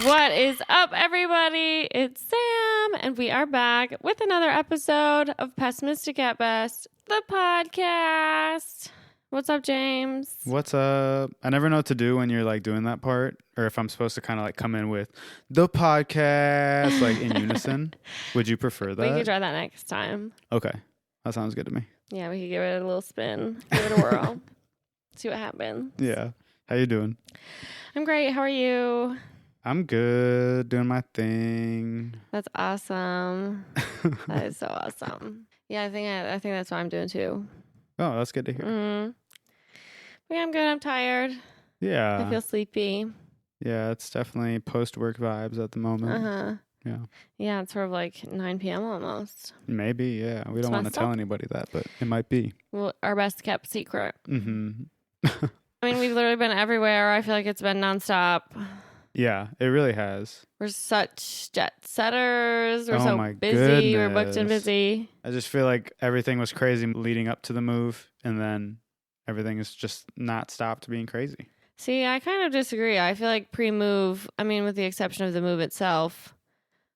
What is up, everybody? It's Sam, and we are back with another episode of Pessimistic at Best, the podcast. What's up, James? What's up? I never know what to do when you're like doing that part, or if I'm supposed to kind of like come in with the podcast like in unison. Would you prefer that? We could try that next time. Okay, that sounds good to me. Yeah, we could give it a little spin, give it a whirl, see what happens. Yeah. How you doing? I'm great. How are you? I'm good, doing my thing. That's awesome. That is so awesome. Yeah, I think that's what I'm doing too. Oh, that's good to hear. Mm-hmm. But yeah, I'm good. I'm tired. Yeah. I feel sleepy. Yeah, it's definitely post-work vibes at the moment. Uh-huh. Yeah. Yeah, it's sort of like 9 p.m. almost. Maybe, yeah. We don't want to tell anybody that, but it might be. Well, our best kept secret. Mm-hmm. I mean, we've literally been everywhere. I feel like it's been nonstop. Yeah, it really has. We're such jet setters. We're oh so my busy. Goodness. We're booked and busy. I just feel like everything was crazy leading up to the move, and then everything is just not stopped being crazy. See, I kind of disagree. I feel like pre-move, I mean, with the exception of the move itself,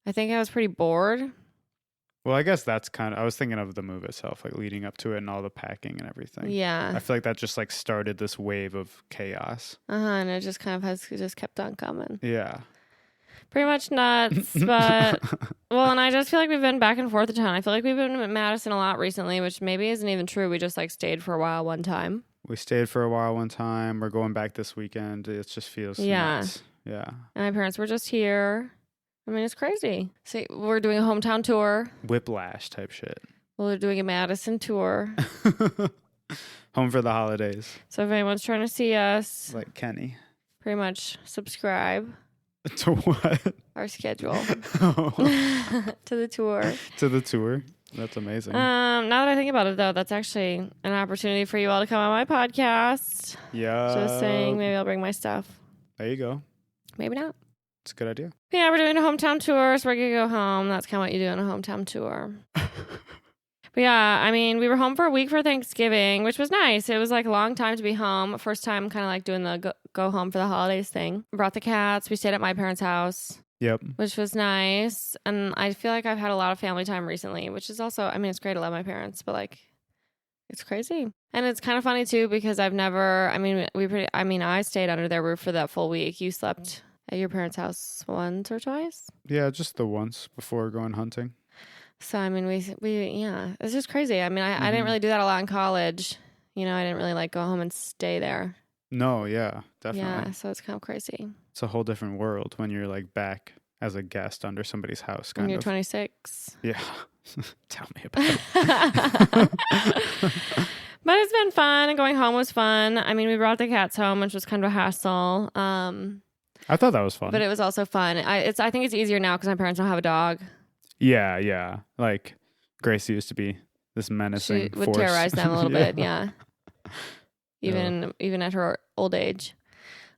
I think I was pretty bored. Well, I guess that's I was thinking of the move itself, like leading up to it and all the packing and everything. Yeah. I feel like that just like started this wave of chaos. And it just kind of just kept on coming. Yeah. Pretty much nuts, but, well, and I just feel like we've been back and forth a ton. I feel like we've been in Madison a lot recently, which maybe isn't even true. We just like stayed for a while one time. We stayed for a while one time. We're going back this weekend. It just feels nuts. Yeah. And my parents were just here. I mean, it's crazy. So we're doing a hometown tour. Whiplash type shit. We're doing a Madison tour. Home for the holidays. So if anyone's trying to see us, like Kenny, pretty much subscribe. To what? Our schedule. Oh. To the tour. To the tour. That's amazing. Now that I think about it, though, that's actually an opportunity for you all to come on my podcast. Yeah. Just saying, maybe I'll bring my stuff. There you go. Maybe not. It's a good idea. Yeah, we're doing a hometown tour, so we're going to go home. That's kind of what you do on a hometown tour. But yeah, I mean, we were home for a week for Thanksgiving, which was nice. It was like a long time to be home. First time kind of like doing the go home for the holidays thing. Brought the cats. We stayed at my parents' house. Yep. Which was nice. And I feel like I've had a lot of family time recently, which is also, I mean, it's great. I love my parents, but like, it's crazy. And it's kind of funny too, because I've never, I stayed under their roof for that full week. You slept at your parents' house once or twice? Yeah, just the once before going hunting. So, I mean, yeah, it's just crazy. I mean, I didn't really do that a lot in college. You know, I didn't really like go home and stay there. No, yeah, definitely. Yeah, so it's kind of crazy. It's a whole different world when you're like back as a guest under somebody's house. When you're 26. Yeah. Tell me about it. But it's been fun, and going home was fun. I mean, we brought the cats home, which was kind of a hassle. I thought that was fun. But it was also fun. I think it's easier now because my parents don't have a dog. Yeah. Like, Gracie used to be this menacing She would force. terrorize them a little bit, yeah. Even at her old age.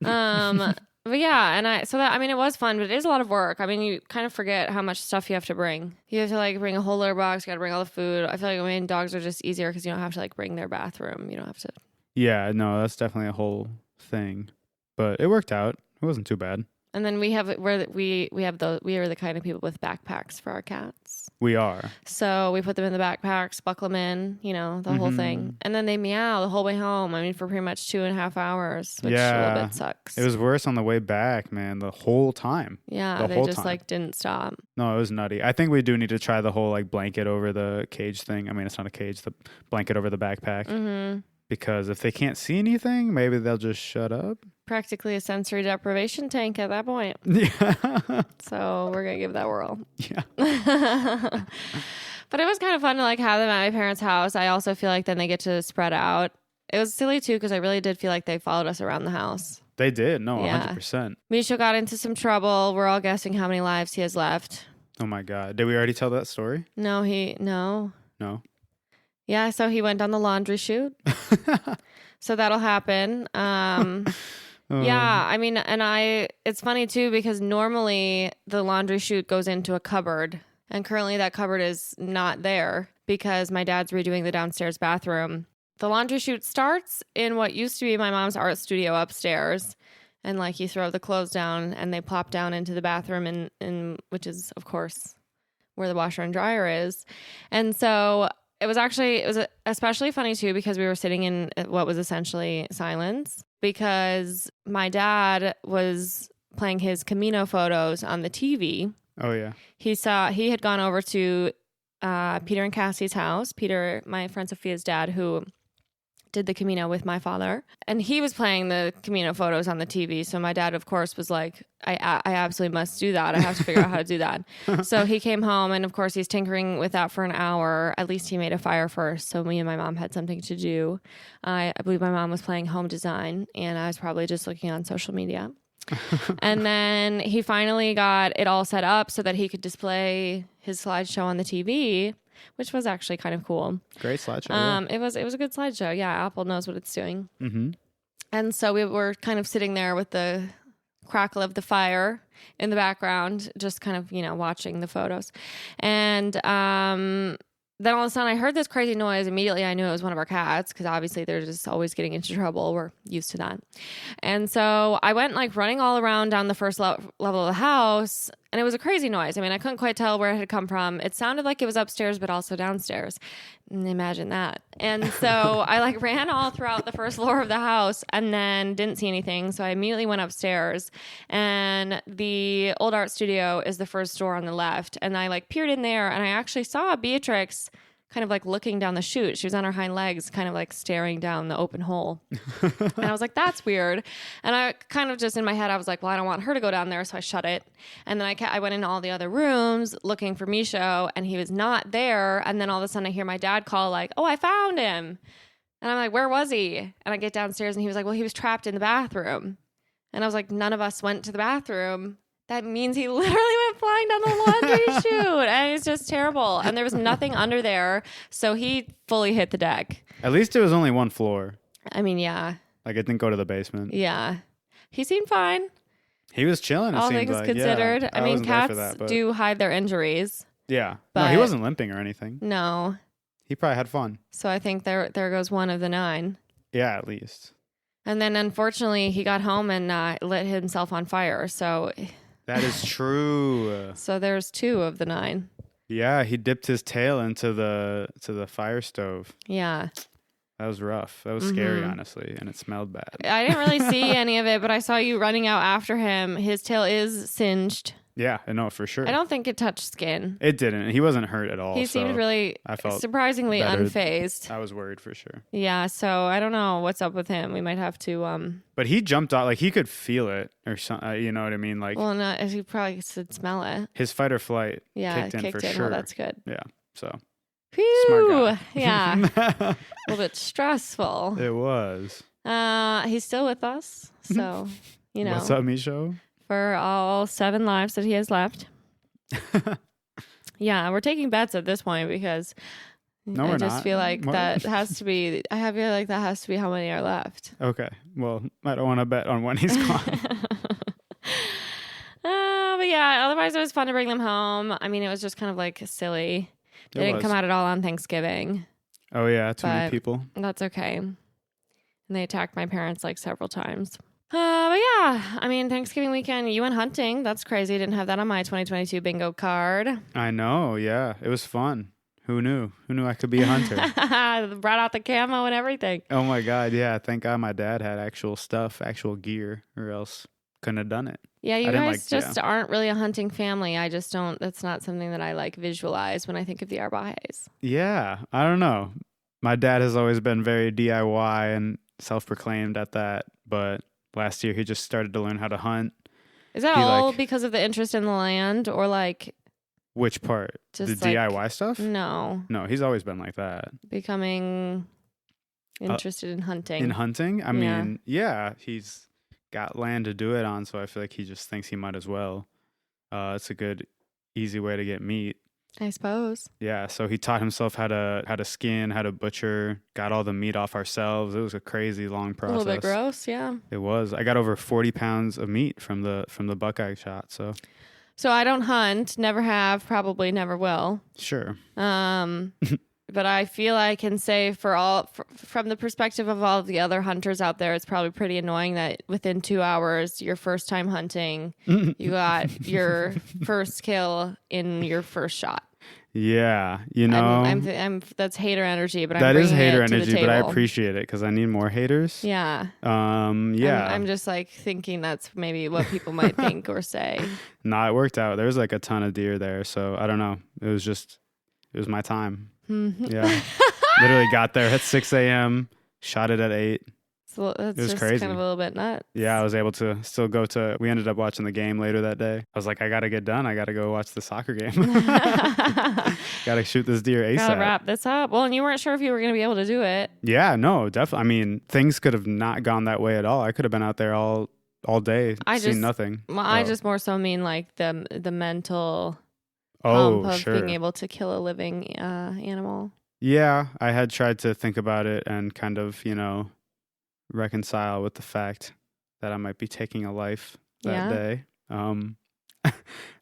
But yeah, it was fun, but it is a lot of work. I mean, you kind of forget how much stuff you have to bring. You have to like bring a whole litter box, you got to bring all the food. I feel like dogs are just easier because you don't have to like bring their bathroom. You don't have to. Yeah, no, that's definitely a whole thing. But it worked out. It wasn't too bad. And then we are the kind of people with backpacks for our cats. We are. So we put them in the backpacks, buckle them in, the whole thing. And then they meow the whole way home. I mean, for pretty much 2.5 hours, which a little bit sucks. It was worse on the way back, man, the whole time. Yeah, they just like didn't stop. No, it was nutty. I think we do need to try the whole like blanket over the cage thing. I mean, it's not a cage, the blanket over the backpack. Mm-hmm. Because if they can't see anything, maybe they'll just shut up. Practically a sensory deprivation tank at that point. Yeah. So we're going to give that a whirl. Yeah. But it was kind of fun to like have them at my parents' house. I also feel like then they get to spread out. It was silly too because I really did feel like they followed us around the house. They did. No, yeah. 100%. Misho got into some trouble. We're all guessing how many lives he has left. Oh my God. Did we already tell that story? No. No. Yeah, so he went on the laundry chute. So that'll happen. Yeah, I mean, it's funny too because normally the laundry chute goes into a cupboard And currently that cupboard is not there because my dad's redoing the downstairs bathroom. The laundry chute starts in what used to be my mom's art studio upstairs. And like you throw the clothes down and they plop down into the bathroom in which is, of course, where the washer and dryer is. And so it was especially funny too because we were sitting in what was essentially silence because my dad was playing his Camino photos on the TV. Oh yeah. He had gone over to Peter and Cassie's house. Peter, my friend Sophia's dad, who did the Camino with my father, and he was playing the Camino photos on the TV. So my dad, of course, was like, I absolutely must do that. I have to figure out how to do that. So he came home, and of course he's tinkering with that for an hour. At least he made a fire first. So me and my mom had something to do. I believe my mom was playing home design, and I was probably just looking on social media. And then he finally got it all set up so that he could display his slideshow on the TV, which was actually kind of cool. Great slideshow. Yeah. It was a good slideshow. Yeah, Apple knows what it's doing. Mm-hmm. And so we were kind of sitting there with the crackle of the fire in the background, just kind of, watching the photos. And then all of a sudden I heard this crazy noise. Immediately I knew it was one of our cats because obviously they're just always getting into trouble. We're used to that. And so I went like running all around down the first level of the house, and it was a crazy noise. I mean, I couldn't quite tell where it had come from. It sounded like it was upstairs, but also downstairs. Imagine that. And so I like ran all throughout the first floor of the house and then didn't see anything. So I immediately went upstairs, and the old art studio is the first door on the left. And I like peered in there, and I actually saw Beatrix kind of like looking down the chute. She was on her hind legs, kind of like staring down the open hole. And I was like, that's weird. And I kind of just in my head, I was like, well, I don't want her to go down there. So I shut it. And then I went in all the other rooms looking for Misho, and he was not there. And then all of a sudden I hear my dad call like, oh, I found him. And I'm like, where was he? And I get downstairs and he was like, well, he was trapped in the bathroom. And I was like, none of us went to the bathroom. That means he literally went flying down the laundry chute, and it's just terrible. And there was nothing under there, so he fully hit the deck. At least it was only one floor. I mean, yeah. Like it didn't go to the basement. Yeah. He seemed fine. He was chilling, all things like. considered. Yeah, I mean, cats that, do hide their injuries. Yeah. But no, he wasn't limping or anything. No. He probably had fun. So I think there goes one of the 9. Yeah, at least. And then unfortunately, he got home and lit himself on fire. So that is true. So there's 2 of the 9. Yeah, he dipped his tail into the fire stove. Yeah. That was rough. That was scary, honestly, and it smelled bad. I didn't really see any of it, but I saw you running out after him. His tail is singed. Yeah, I know for sure. I don't think it touched skin. It didn't. He wasn't hurt at all. He seemed really surprisingly unfazed. I was worried for sure. Yeah, so I don't know what's up with him. We might have to. But he jumped out, like he could feel it or something. You know what I mean? Like, well, no, he probably should smell it. His fight or flight kicked in for sure. Well, that's good. Yeah. So. Whew, smart guy. Yeah. A little bit stressful. It was. He's still with us, so you know. What's up, Misho? For all 7 lives that he has left. Yeah, we're taking bets at this point because I just feel like that has to be. I feel like that has to be how many are left. Okay. Well, I don't want to bet on when he's gone. But yeah, otherwise it was fun to bring them home. I mean, it was just kind of like silly. They didn't come out at all on Thanksgiving. Oh yeah, too many people. That's okay. And they attacked my parents like several times. But yeah, I mean, Thanksgiving weekend, you went hunting. That's crazy. I didn't have that on my 2022 bingo card. I know. Yeah, it was fun. Who knew? Who knew I could be a hunter? Brought out the camo and everything. Oh my God. Yeah. Thank God my dad had actual stuff, actual gear, or else couldn't have done it. Yeah, you guys aren't really a hunting family. I just don't. That's not something that I like visualize when I think of the Arbajes. Yeah. I don't know. My dad has always been very DIY and self-proclaimed at that, but last year he just started to learn how to hunt. Is that all because of the interest in the land, or like which part? Just the DIY stuff? No, he's always been like that. Becoming interested in hunting. In hunting? I mean, yeah, he's got land to do it on, so I feel like he just thinks he might as well. It's a good, easy way to get meat, I suppose. Yeah, so he taught himself how to skin, how to butcher, got all the meat off ourselves. It was a crazy long process. A little bit gross, yeah. It was. I got over 40 pounds of meat from the buckeye shot. So So I don't hunt, never have, probably never will. Sure. But I feel I can say from the perspective of all of the other hunters out there, it's probably pretty annoying that within 2 hours, your first time hunting, you got your first kill in your first shot. Yeah, you know, I'm that's hater energy, but that I'm is hater it to energy, the but I table. appreciate it because I need more haters. Yeah. Yeah. I'm just like thinking that's maybe what people might think or say. Nah, it worked out. There was like a ton of deer there, so I don't know. It was my time. Yeah, literally got there at 6 a.m. Shot it at 8. So that's it was just crazy. kind of a little bit nuts. Yeah, I was able to still go to. We ended up watching the game later that day. I was like, I gotta get done. I gotta go watch the soccer game. Gotta shoot this deer ASAP. Gotta wrap this up. Well, and you weren't sure if you were gonna be able to do it. Yeah, no, definitely. I mean, things could have not gone that way at all. I could have been out there all day, seen nothing. Well, I just more so mean like the mental hump of being able to kill a living animal. Yeah, I had tried to think about it and kind of, reconcile with the fact that I might be taking a life that day.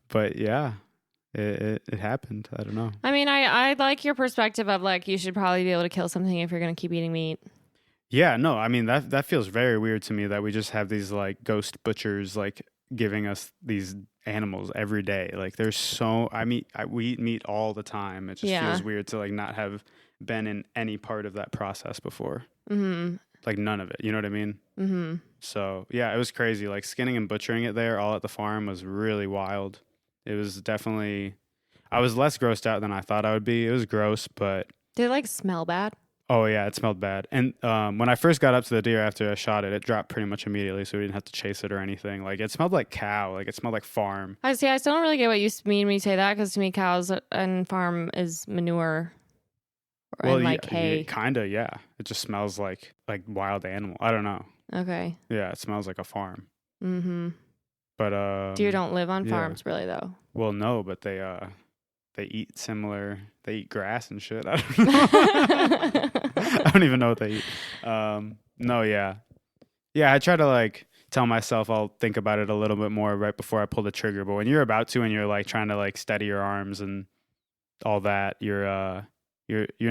But yeah, it happened. I don't know. I mean, I like your perspective of like you should probably be able to kill something if you're going to keep eating meat. Yeah, no, I mean that feels very weird to me that we just have these like ghost butchers like giving us these animals every day. Like there's we eat meat all the time. It just feels weird to like not have been in any part of that process before. Mm-hmm. Like none of it, you know what I mean? Mm-hmm. So yeah, it was crazy. Like skinning and butchering it there all at the farm was really wild. It was definitely, I was less grossed out than I thought I would be. It was gross, but. Did it like smell bad? Oh yeah, it smelled bad. And when I first got up to the deer after I shot it, it dropped pretty much immediately, so we didn't have to chase it or anything. Like it smelled like cow, like it smelled like farm. I still don't really get what you mean when you say that, because to me cows and farm is manure. Well, like hay. Kinda, yeah. It just smells like wild animal. I don't know. Okay. Yeah, it smells like a farm. Mm-hmm. But deer don't live on farms, really, though. Well, no, but they eat similar. They eat grass and shit. I don't know. I don't even know what they eat. No, yeah. I try to like tell myself I'll think about it a little bit more right before I pull the trigger. But when you're about to and you're like trying to like steady your arms and all that, you're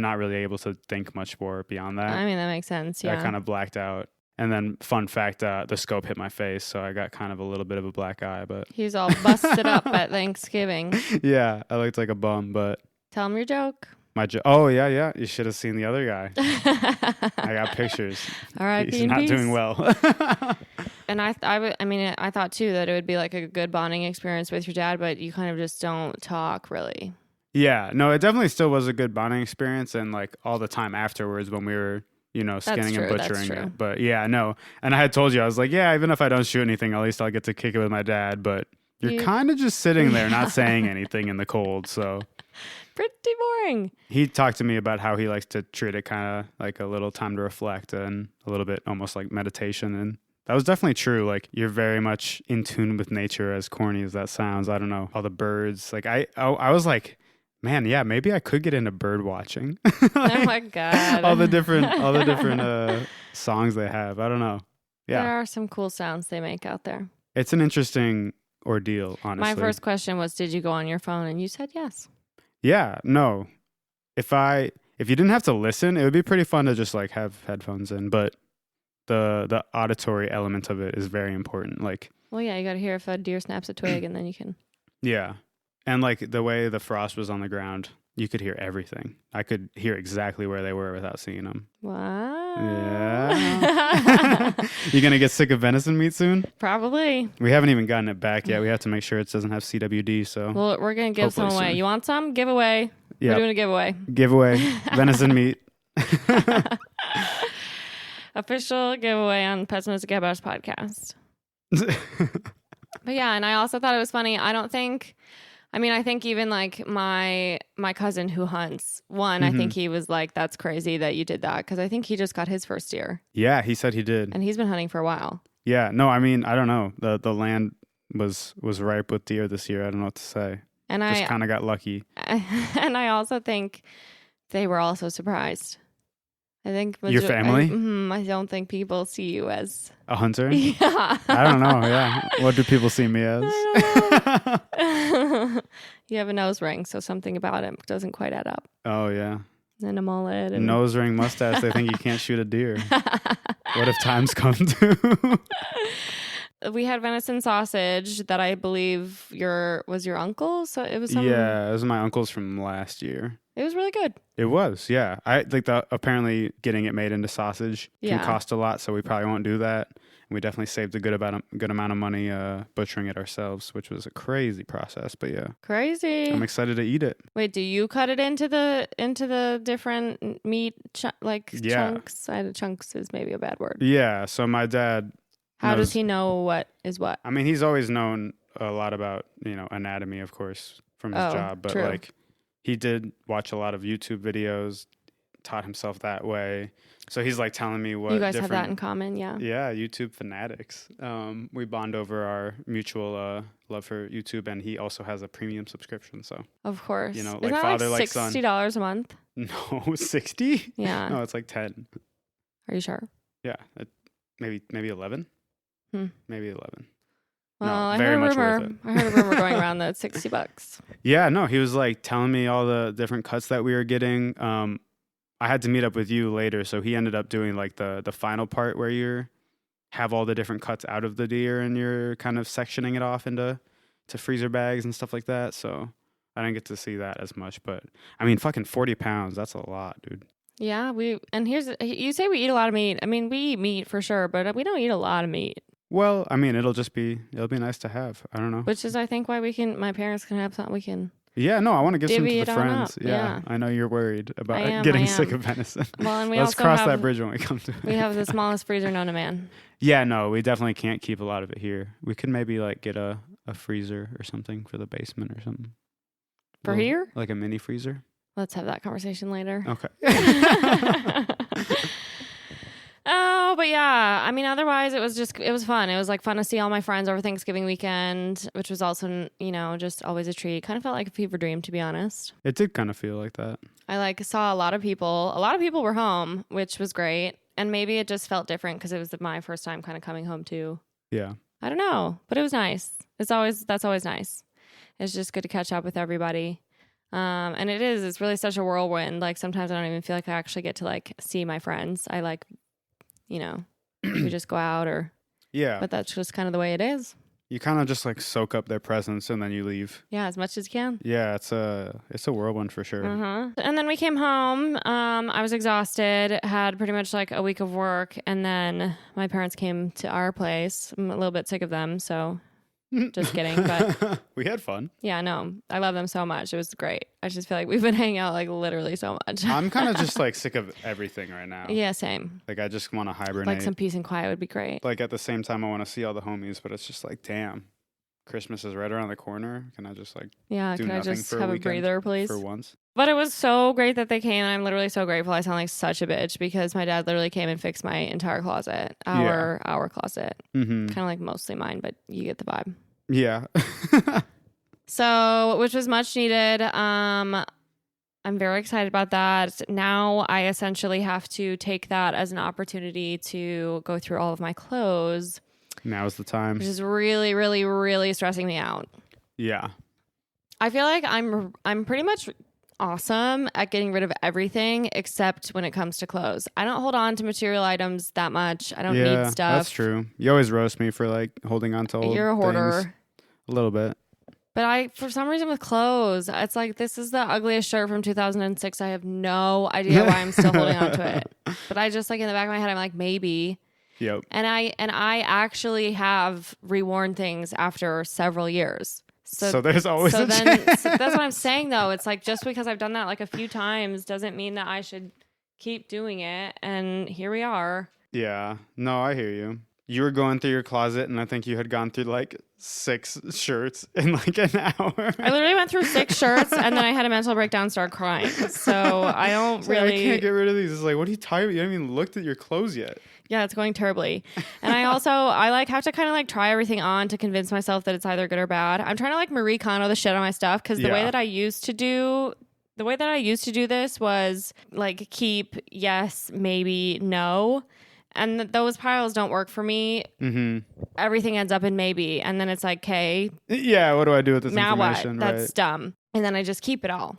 not really able to think much more beyond that. I mean, that makes sense. Yeah. I kind of blacked out. And then, fun fact, the scope hit my face, so I got kind of a little bit of a black eye. But he was all busted up at Thanksgiving. Yeah, I looked like a bum, but tell him your joke. Oh yeah. You should have seen the other guy. I got pictures. All right, he's not doing well. And I thought too that it would be like a good bonding experience with your dad, but you kind of just don't talk really. Yeah, no, it definitely still was a good bonding experience, and like all the time afterwards when we were, skinning and butchering it. But yeah, no, and I had told you, I was like, yeah, even if I don't shoot anything, at least I'll get to kick it with my dad. But you're kind of just sitting there, not saying anything in the cold, so pretty boring. He talked to me about how he likes to treat it kind of like a little time to reflect and a little bit almost like meditation, and that was definitely true. Like you're very much in tune with nature, as corny as that sounds. I don't know, all the birds. Like I was like, man, yeah, maybe I could get into bird watching. Like, oh my god! all the different songs they have. I don't know. Yeah, there are some cool sounds they make out there. It's an interesting ordeal, honestly. My first question was, did you go on your phone? And you said yes. Yeah, no. If you didn't have to listen, it would be pretty fun to just like have headphones in. But the auditory element of it is very important. Like, well, yeah, you got to hear if a deer snaps a twig, and then you can. Yeah. And like the way the frost was on the ground, you could hear everything. I could hear exactly where they were without seeing them. Wow. Yeah. You going to get sick of venison meat soon? Probably. We haven't even gotten it back yet. We have to make sure it doesn't have CWD. So well, we're going to give some away. Soon. You want some? Giveaway. Yep. We're doing a giveaway. Giveaway. Venison meat. Official giveaway on Pessimistic About podcast. But yeah, and I also thought it was funny. I think even like my cousin who hunts, I think he was like, that's crazy that you did that, because I think he just got his first deer. Yeah, he said he did. And he's been hunting for a while. Yeah, no, I mean, I don't know. The land was ripe with deer this year. I don't know what to say. And I just kind of got lucky. And I also think they were also surprised. I think your family? I don't think people see you as a hunter. Yeah. I don't know. Yeah. What do people see me as? You have a nose ring, so something about it doesn't quite add up. Oh, yeah. And a mullet. And... Nose ring, mustache. They think you can't shoot a deer. What if times come to? We had venison sausage that I believe was your uncle. So it was Yeah, it was my uncle's from last year. It was really good. It was, yeah. I think apparently getting it made into sausage can cost a lot, so we probably won't do that. And we definitely saved a good amount of money butchering it ourselves, which was a crazy process. But yeah, crazy. I'm excited to eat it. Wait, do you cut it into the different meat chunks? Chunks is maybe a bad word. Yeah. So my dad. How does he know what is what? I mean, he's always known a lot about anatomy, of course, from his job, but true. like he did watch a lot of YouTube videos, taught himself that way. So he's like telling me what you guys have that in common, yeah. Yeah, YouTube fanatics. We bond over our mutual love for YouTube, and he also has a premium subscription. So of course, like isn't that father, like like son. $60 a month? No, 60? Yeah. No, it's like 10. Are you sure? Yeah, maybe 11. Maybe 11. Well, no, I very heard much a worth it. I heard a rumor going around that it's $60. Yeah, no, he was like telling me all the different cuts that we were getting. I had to meet up with you later, so he ended up doing like the final part where you have all the different cuts out of the deer and you're kind of sectioning it off into freezer bags and stuff like that. So I didn't get to see that as much, but I mean, fucking 40 pounds, that's a lot, dude. Yeah, you say we eat a lot of meat. I mean, we eat meat for sure, but we don't eat a lot of meat. Well, I mean, it'll be nice to have. I don't know. Which is, I think, why my parents can have something we can. Yeah, no, I want to give some to divvy the it on friends. up. Yeah, Yeah. I know you're worried about I getting am. sick of venison. Well, and we Let's also cross have, that bridge when we come to it. We have the smallest freezer known to man. Yeah, no, we definitely can't keep a lot of it here. We could maybe like get a freezer or something for the basement or something. For here? Like a mini freezer. Let's have that conversation later. Okay. Oh, but yeah, I mean, otherwise it was fun. It was like fun to see all my friends over Thanksgiving weekend, which was also, just always a treat. Kind of felt like a fever dream, to be honest. It did kind of feel like that. I saw a lot of people. A lot of people were home, which was great. And maybe it just felt different because it was my first time kind of coming home too. Yeah. I don't know, but it was nice. That's always nice. It's just good to catch up with everybody. And it's really such a whirlwind. Like sometimes I don't even feel like I actually get to like see my friends. I we just go out but that's just kind of the way it is. You kind of just like soak up their presence and then you leave. Yeah, as much as you can. Yeah, it's a whirlwind for sure. And then we came home. I was exhausted, had pretty much like a week of work, and then my parents came to our place. I'm a little bit sick of them, so just kidding. But we had fun. Yeah, no, I love them so much. It was great. I just feel like we've been hanging out like literally so much. I'm kind of just like sick of everything right now. Yeah, same. Like I just want to hibernate. Like some peace and quiet would be great. Like at the same time, I want to see all the homies, but it's just like, damn, Christmas is right around the corner. Can I just like can I just have a breather, please? For once. But it was so great that they came, and I'm literally so grateful. I sound like such a bitch because my dad literally came and fixed my entire closet, our closet, kind of like mostly mine, but you get the vibe. Yeah. So, which was much needed. I'm very excited about that. Now I essentially have to take that as an opportunity to go through all of my clothes. Now's the time. Which is really, really, really stressing me out. Yeah. I feel like I'm pretty much awesome at getting rid of everything except when it comes to clothes. I don't hold on to material items that much. I don't need stuff. That's true. You always roast me for like holding on to old You're a hoarder. Things. A little bit. But for some reason with clothes, it's like, this is the ugliest shirt from 2006. I have no idea why I'm still holding on to it. But I just like in the back of my head, I'm like, maybe. Yep. And I actually have reworn things after several years. So there's always so that's what I'm saying though. It's like, just because I've done that like a few times doesn't mean that I should keep doing it. And here we are. Yeah. No, I hear you. You were going through your closet, and I think you had gone through like 6 shirts in like an hour. I literally went through 6 shirts, and then I had a mental breakdown and started crying. So I don't really... I can't get rid of these. It's like, what are you tired of? You haven't even looked at your clothes yet. Yeah, it's going terribly. And I like have to kind of like try everything on to convince myself that it's either good or bad. I'm trying to like Marie Kondo the shit on my stuff, because the way that I used to do this was like keep yes, maybe, no. And those piles don't work for me. Mm-hmm. Everything ends up in maybe. And then it's like, okay. Yeah, what do I do with this now information? Now what? That's dumb. and then I just keep it all,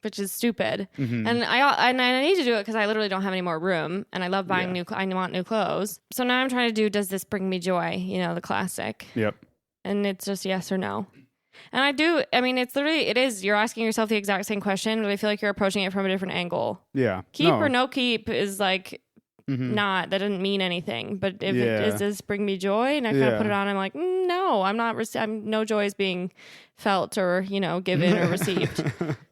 which is stupid. Mm-hmm. And I need to do it because I literally don't have any more room, and I love buying I want new clothes. So now I'm trying to do, does this bring me joy? You know, the classic. Yep. And it's just yes or no. And I mean, you're asking yourself the exact same question, but I feel like you're approaching it from a different angle. Yeah. Keep or no keep is like, that doesn't mean anything. But if does this bring me joy? And I kind of put it on, I'm like, no, I'm not, no joy is being felt or, given or received.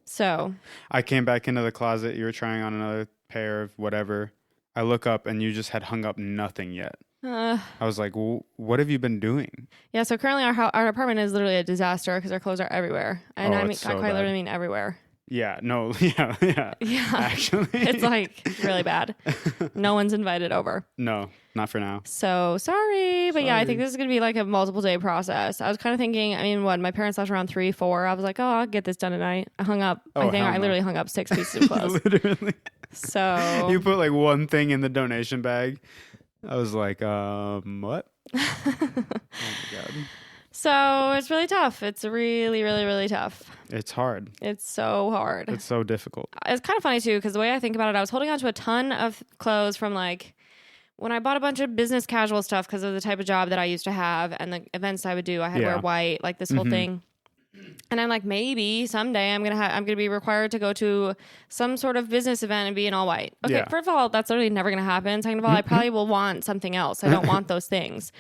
So I came back into the closet. You were trying on another pair of whatever. I look up and you just had hung up nothing yet. I was like, what have you been doing? Yeah, so currently our apartment is literally a disaster because our clothes are everywhere. And I quite literally mean everywhere. Yeah, no, yeah. Actually. It's like really bad. No one's invited over. No, not for now. So sorry. But yeah, I think this is going to be like a multiple day process. I was kind of thinking, my parents left around 3, 4. I was like, I'll get this done tonight. I hung up, I literally hung up 6 pieces of clothes. Literally. So. You put like one thing in the donation bag. I was like, what? Oh my God. So it's really tough. It's really, really, really tough. It's hard. It's so hard. It's so difficult. It's kind of funny too, because the way I think about it, I was holding on to a ton of clothes from like when I bought a bunch of business casual stuff because of the type of job that I used to have and the events I would do. I had to wear white, like this whole thing. And I'm like, maybe someday I'm gonna be required to go to some sort of business event and be in all white. Okay, first of all, that's literally never gonna happen. Second of all, I probably will want something else. I don't want those things.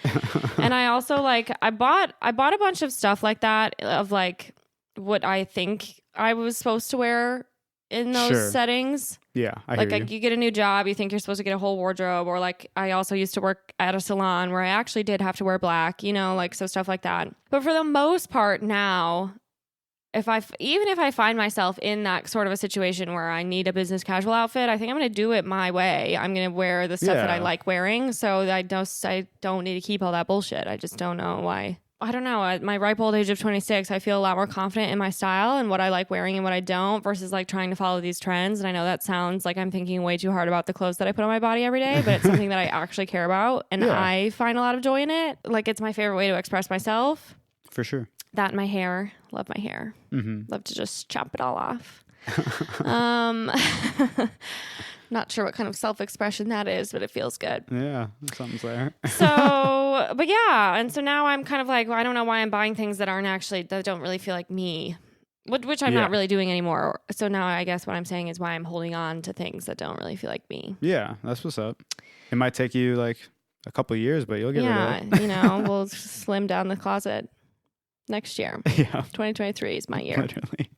And I also I bought a bunch of stuff like that of like what I think I was supposed to wear in those settings. Yeah, I hear you. You get a new job, you think you're supposed to get a whole wardrobe, or like I also used to work at a salon where I actually did have to wear black, so stuff like that. But for the most part now, even if I find myself in that sort of a situation where I need a business casual outfit, I think I'm going to do it my way. I'm going to wear the stuff that I like wearing, so I don't need to keep all that bullshit. I just don't know why. I don't know. At my ripe old age of 26, I feel a lot more confident in my style and what I like wearing and what I don't versus like trying to follow these trends. And I know that sounds like I'm thinking way too hard about the clothes that I put on my body every day, but it's something that I actually care about. And I find a lot of joy in it. Like it's my favorite way to express myself. For sure. That and my hair. Love my hair. Love to just chop it all off. Not sure what kind of self-expression that is, but it feels good. Yeah, something's there. So, but yeah. And so now I'm kind of like, well, I don't know why I'm buying things that don't really feel like me, which I'm not really doing anymore. So now I guess what I'm saying is why I'm holding on to things that don't really feel like me. Yeah, that's what's up. It might take you like a couple of years, but you'll get rid of it. We'll slim down the closet next year. Yeah. 2023 is my year. Literally.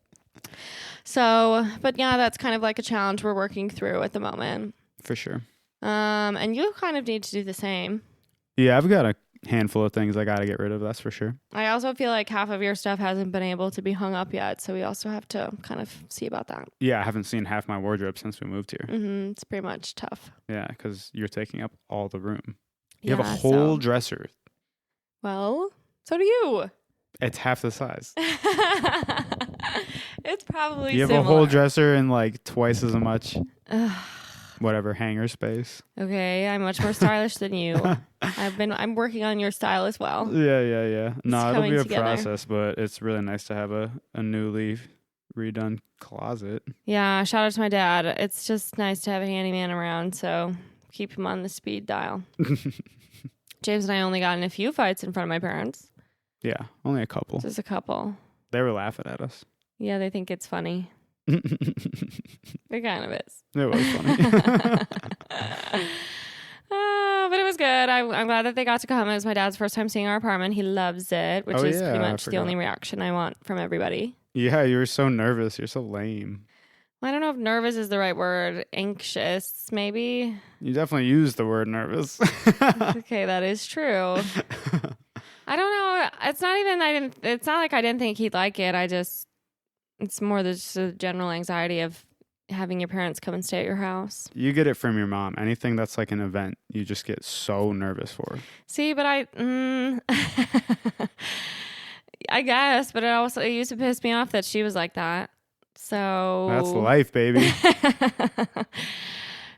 So, but yeah, that's kind of like a challenge we're working through at the moment. For sure. And you kind of need to do the same. Yeah, I've got a handful of things I got to get rid of, that's for sure. I also feel like half of your stuff hasn't been able to be hung up yet, so we also have to kind of see about that. Yeah, I haven't seen half my wardrobe since we moved here. It's pretty much tough. Yeah, because you're taking up all the room. You have a whole dresser. Well, so do you. It's half the size. It's probably you have similar. A whole dresser and like twice as much whatever hanger space. Okay, I'm much more stylish than you. I'm working on your style as well. Yeah. No, it'll be a together. process, but it's really nice to have a newly redone closet. Yeah, shout out to my dad. It's just nice to have a handyman around, so keep him on the speed dial. James and I only got in a few fights in front of my parents. Yeah, only a couple. Just a couple. They were laughing at us. Yeah, they think it's funny. It kind of is. It was funny. But it was good. I'm glad that they got to come. It was my dad's first time seeing our apartment. He loves it, which is pretty much the only reaction I want from everybody. Yeah, you were so nervous. You're so lame. I don't know if nervous is the right word. Anxious, maybe. You definitely used the word nervous. Okay, that is true. I don't know. It's not like I didn't think he'd like it. It's more just the general anxiety of having your parents come and stay at your house. You get it from your mom. Anything that's like an event, you just get so nervous for. See, but I guess, but it used to piss me off that she was like that. So that's life, baby.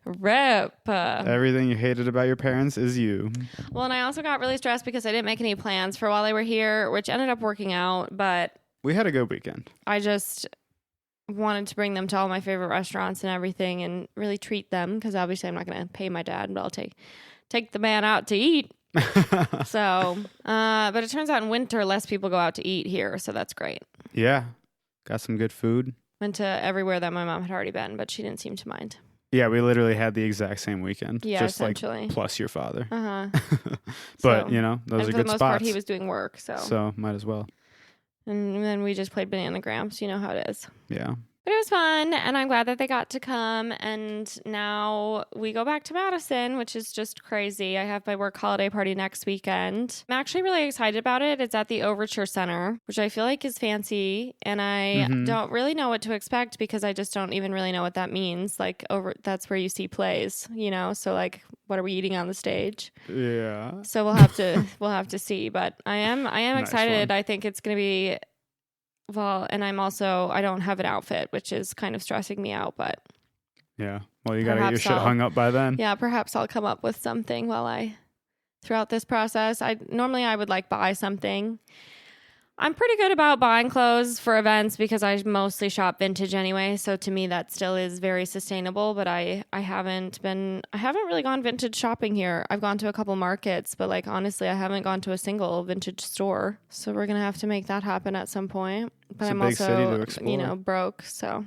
Rip. Everything you hated about your parents is you. Well, and I also got really stressed because I didn't make any plans for while they were here, which ended up working out, but We had a good weekend. I just wanted to bring them to all my favorite restaurants and everything and really treat them because obviously I'm not going to pay my dad, but I'll take the man out to eat. So, but it turns out in winter, less people go out to eat here. So that's great. Yeah. Got some good food. Went to everywhere that my mom had already been, but she didn't seem to mind. Yeah, we literally had the exact same weekend. Yeah, just essentially. Like plus your father. So, But, you know, those are good spots. For the most part, he was doing work. So might as well. And then we just played Bananagrams. You know how it is. Yeah. But it was fun, and I'm glad that they got to come, and now we go back to Madison, which is just crazy. I have my work holiday party next weekend. I'm actually really excited about it. It's at the Overture Center, which I feel like is fancy, and I don't really know what to expect because I just don't even really know what that means. Like, that's where you see plays, you know? So, like, what are we eating on the stage? Yeah. So we'll have to see, but I am nice excited. One. I think it's going to be... Well, and I don't have an outfit, which is kind of stressing me out, but... Yeah. Well, you got to get your shit hung up by then. Yeah, perhaps I'll come up with something throughout this process. Normally I would like buy something. I'm pretty good about buying clothes for events because I mostly shop vintage anyway. So to me, that still is very sustainable, but I haven't really gone vintage shopping here. I've gone to a couple markets, but like, honestly, I haven't gone to a single vintage store. So we're going to have to make that happen at some point. But I'm also, broke. So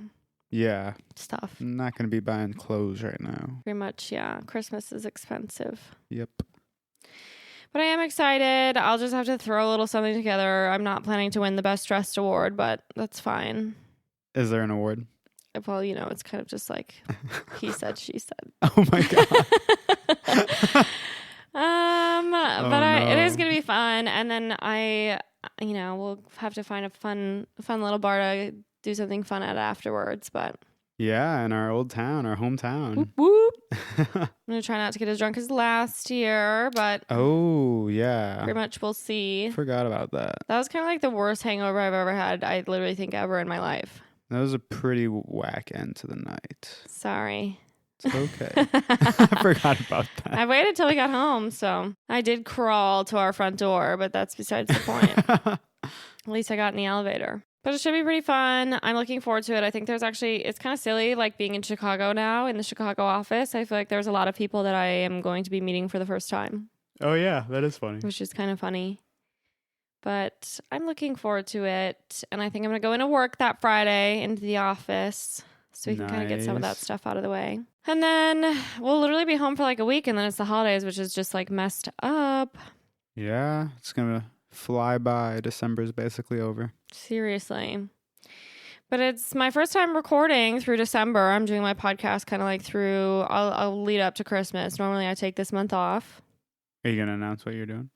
yeah, stuff. I'm not going to be buying clothes right now. Pretty much. Yeah. Christmas is expensive. Yep. But I am excited. I'll just have to throw a little something together. I'm not planning to win the best dressed award, but that's fine. Is there an award? Well, it's kind of just like he said, she said. Oh my God. It is going to be fun. And then we'll have to find a fun little bar to do something fun at afterwards, but. Yeah, in our old town, our hometown. Whoop, whoop. I'm going to try not to get as drunk as last year, but... Oh, yeah. Pretty much we'll see. Forgot about that. That was kind of like the worst hangover I've ever had, I literally think, ever in my life. That was a pretty whack end to the night. Sorry. It's okay. I forgot about that. I waited till we got home, so... I did crawl to our front door, but that's besides the point. At least I got in the elevator. But it should be pretty fun. I'm looking forward to it. I think it's kind of silly, like being in Chicago now, in the Chicago office. I feel like there's a lot of people that I am going to be meeting for the first time. Oh, yeah. That is funny. Which is kind of funny. But I'm looking forward to it. And I think I'm going to go into work that Friday into the office so we can kind of get some of that stuff out of the way. And then we'll literally be home for like a week, and then it's the holidays, which is just like messed up. Yeah, it's going to fly by. December's basically over. Seriously. But it's my first time recording through December. I'm doing my podcast kind of like through, I'll lead up to Christmas. Normally I take this month off. Are you going to announce what you're doing?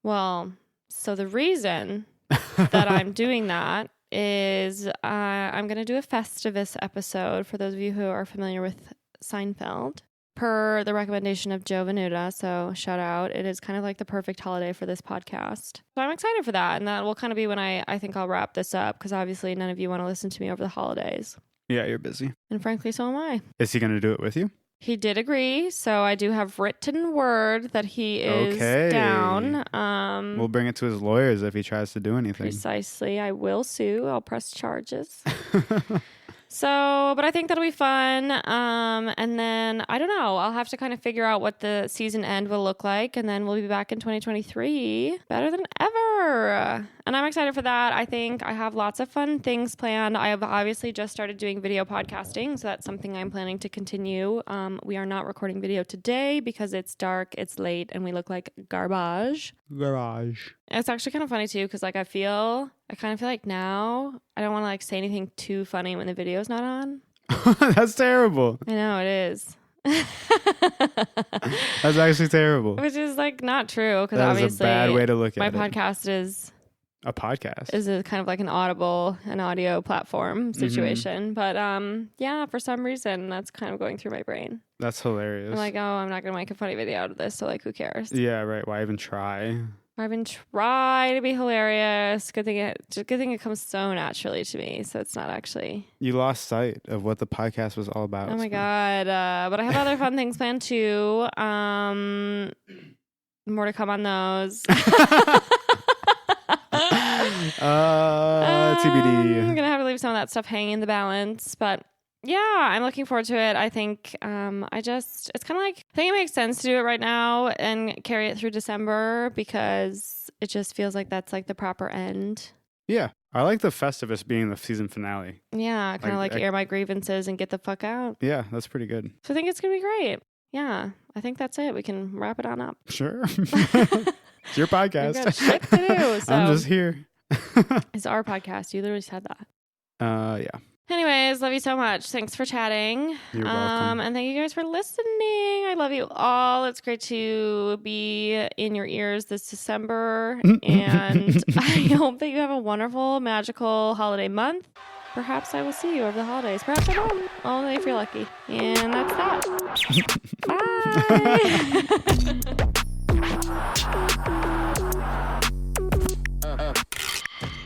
Well, so the reason that I'm doing that is I'm going to do a Festivus episode for those of you who are familiar with Seinfeld. Per the recommendation of Joe Venuta, so shout out. It is kind of like the perfect holiday for this podcast. So I'm excited for that, and that will kind of be when I think I'll wrap this up, because obviously none of you want to listen to me over the holidays. Yeah, you're busy. And frankly, so am I. Is he going to do it with you? He did agree, so I do have written word that he is down. We'll bring it to his lawyers if he tries to do anything. Precisely. I will sue. I'll press charges. So, but I think that'll be fun. And then, I don't know, I'll have to kind of figure out what the season end will look like. And then we'll be back in 2023 better than ever. And I'm excited for that. I think I have lots of fun things planned. I have obviously just started doing video podcasting. So that's something I'm planning to continue. We are not recording video today because it's dark, it's late, and we look like garbage. It's actually kind of funny too, because like I kind of feel like now I don't want to like say anything too funny when the video's not on. That's terrible. I know it is. That's actually terrible. Which is like not true, because that obviously is a bad way to look at my it. podcast is a podcast. Is a kind of like an audio platform situation. But yeah, for some reason that's kind of going through my brain. That's hilarious. I'm like, oh, I'm not gonna make a funny video out of this, so like who cares? Yeah, right. Why even try? I even try to be hilarious. Good thing it comes so naturally to me, so it's not actually. You lost sight of what the podcast was all about. Oh my God. But I have other fun things planned too. More to come on those. TBD. I'm gonna have to leave some of that stuff hanging in the balance, but yeah, I'm looking forward to it. I think it's kind of like, I think it makes sense to do it right now and carry it through December because it just feels like that's like the proper end. Yeah. I like the Festivus being the season finale. Yeah, kind of like air my grievances and get the fuck out. Yeah, that's pretty good. So I think it's going to be great. Yeah, I think that's it. We can wrap it on up. Sure. It's your podcast. We've got shit to do, so. I'm just here. It's our podcast. You literally said that. Yeah. Anyways, love you so much. Thanks for chatting. You're welcome. And thank you guys for listening. I love you all. It's great to be in your ears this December. And I hope that you have a wonderful, magical holiday month. Perhaps I will see you over the holidays. Perhaps I won't. Only if you're lucky. And that's that. Bye.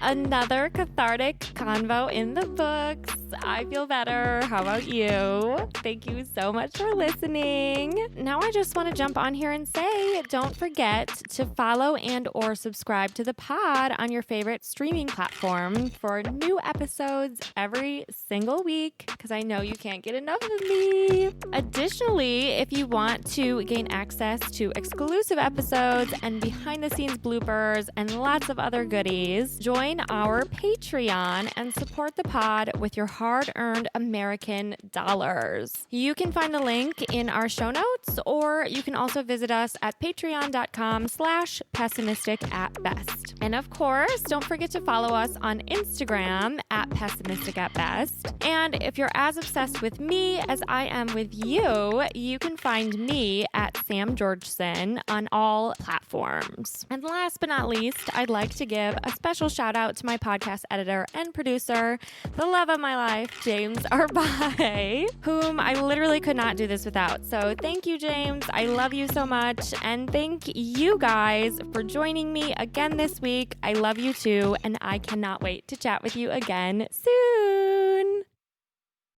Another cathartic convo in the books. I feel better. How about you? Thank you so much for listening. Now I just want to jump on here and say, don't forget to follow and or subscribe to the pod on your favorite streaming platform for new episodes every single week, because I know you can't get enough of me. Additionally, if you want to gain access to exclusive episodes and behind the scenes bloopers and lots of other goodies, join our Patreon and support the pod with your hard-earned American dollars. You can find the link in our show notes, or you can also visit us at patreon.com/pessimistic@best. And of course, don't forget to follow us on Instagram at pessimistic@best. And if you're as obsessed with me as I am with you, you can find me at Sam Georgeson on all platforms. And last but not least, I'd like to give a special shout out to my podcast editor and producer, the love of my life, James Arbai, whom I literally could not do this without. So thank you, James. I love you so much. And thank you guys for joining me again this week. I love you too. And I cannot wait to chat with you again soon.